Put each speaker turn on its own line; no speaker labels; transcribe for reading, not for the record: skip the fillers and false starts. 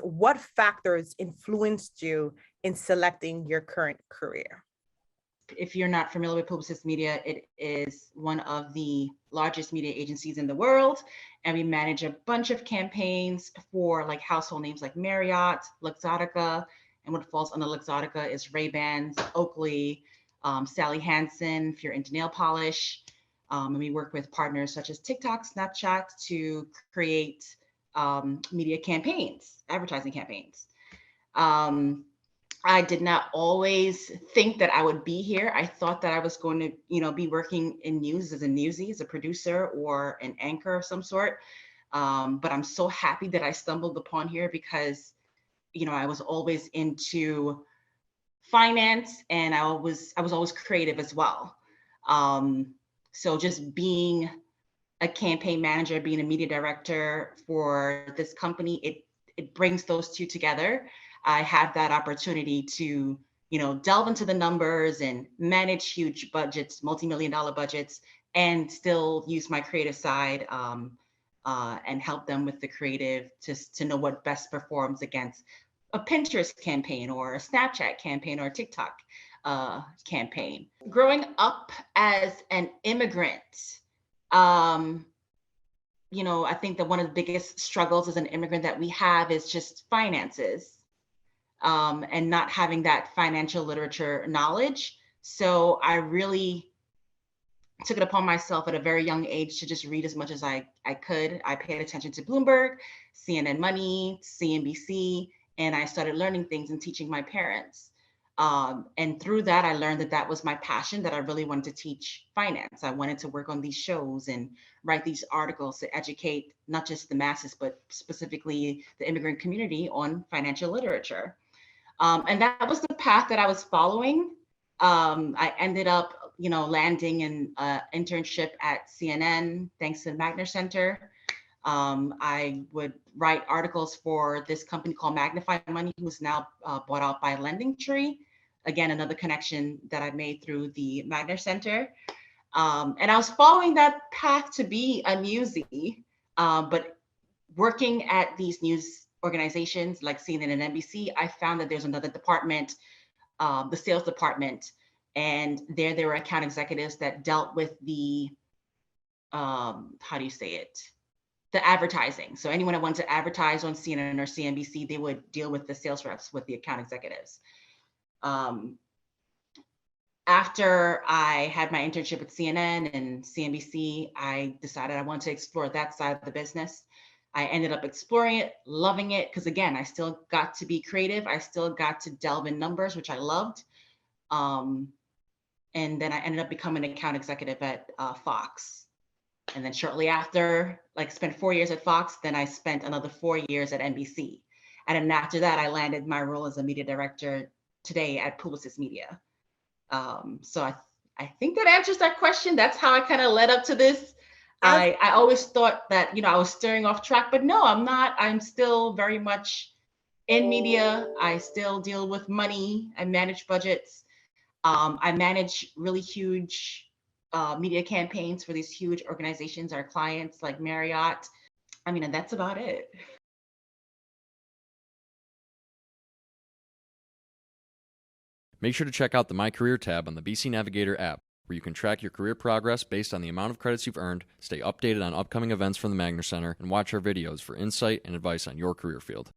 What factors influenced you in selecting your current career?
If you're not familiar with Publicis Media, it is one of the largest media agencies in the world. And we manage a bunch of campaigns for like household names like Marriott, Luxottica, and what falls under Luxottica is Ray-Bans, Oakley, Sally Hansen, if you're into nail polish. And we work with partners such as TikTok, Snapchat to create media campaigns, advertising campaigns. I did not always think that I would be here. I thought that I was going to, be working in news as a newsie, as a producer or an anchor of some sort. But I'm so happy that I stumbled upon here because, I was always into finance and I was always creative as well. So just being a campaign manager, being a media director for this company, it brings those two together. I had that opportunity to, delve into the numbers and manage huge budgets, multi-million-dollar budgets, and still use my creative side and help them with the creative to know what best performs against a Pinterest campaign or a Snapchat campaign or a TikTok campaign. Growing up as an immigrant, I think that one of the biggest struggles as an immigrant that we have is just finances. And not having that financial literature knowledge. So I really took it upon myself at a very young age to just read as much as I could. I paid attention to Bloomberg, CNN Money, CNBC, and I started learning things and teaching my parents. And through that, I learned that was my passion, that I really wanted to teach finance. I wanted to work on these shows and write these articles to educate not just the masses, but specifically the immigrant community on financial literature. And that was the path that I was following. I ended up, landing an internship at CNN, thanks to the Magner Center. I would write articles for this company called Magnify Money, who's now bought out by LendingTree. Again, another connection that I made through the Magner Center. And I was following that path to be a newsie, but working at these news organizations like CNN and NBC, I found that there's another department, the sales department, and there were account executives that dealt with the, the advertising. So anyone that wanted to advertise on CNN or CNBC, they would deal with the sales reps, with the account executives. After I had my internship at CNN and CNBC, I decided I wanted to explore that side of the business. I ended up exploring it, loving it, because again, I still got to be creative. I still got to delve in numbers, which I loved. And then I ended up becoming an account executive at Fox. And then shortly after, spent 4 years at Fox, then I spent another 4 years at NBC. And then after that, I landed my role as a media director today at Publicis Media. So I think that answers that question. That's how I kind of led up to this. I always thought that, I was steering off track, but no, I'm not. I'm still very much in media. I still deal with money. I manage budgets. I manage really huge media campaigns for these huge organizations, our clients like Marriott. And that's about it.
Make sure to check out the My Career tab on the BC Navigator app, where you can track your career progress based on the amount of credits you've earned, stay updated on upcoming events from the Magner Center, and watch our videos for insight and advice on your career field.